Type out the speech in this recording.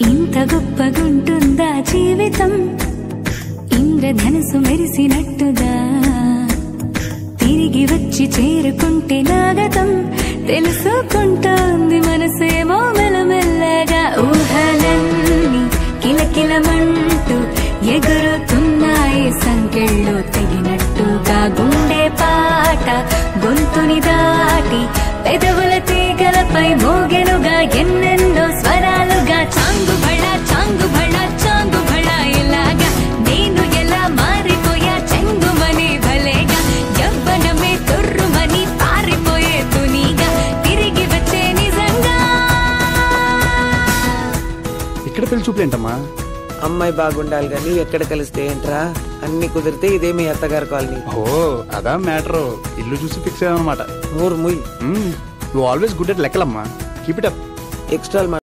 ఇంత గొప్పగుంటుందా జీవితం, ఇంద్రధనుసు మెరిసినట్టుగా తిరిగి వచ్చి చేరుకుంటే నాగతం, తెలుసుకుంటోంది మనసేమో మెల్లమెల్లగా. ఊహలన్నీ కిలకిలమంటూ ఎగురుతున్నాయి సంకెళ్ళు తెగినట్టుగా. గుండె పాట గొంతుని దాటి పెదవుల తీగలపై మోగెనుగా ఎన్నెన్నో స్వరాలుగా. చాంగు భళ చాంగు భళ చాంగు భళ ఇలాగా నేను ఎలా మారిపోయా చెంగుమని భలేగా. యవ్వనమే తుర్రుమని పారిపోయే తునిగా తిరిగి వచ్చే నిజంగా. ఇక్కడ పెళ్లి చూపులేంటమ్మా? అమ్మాయి బాగుండాలి కానీ ఎక్కడ కలిస్తే ఏంట్రా, అన్ని కుదిరితే ఇదే మీ అత్తగారు కాలనీ. ఓ అదా మ్యాటర్. ఇల్లు చూసి ఫిక్స్ అయ్యామన్నమాట. మూర్ ముయ్. నువ్వు ఆల్వేస్ గుడ్ అట్ లెక్కలమ్మా. Keep it up. ఎక్స్ట్రా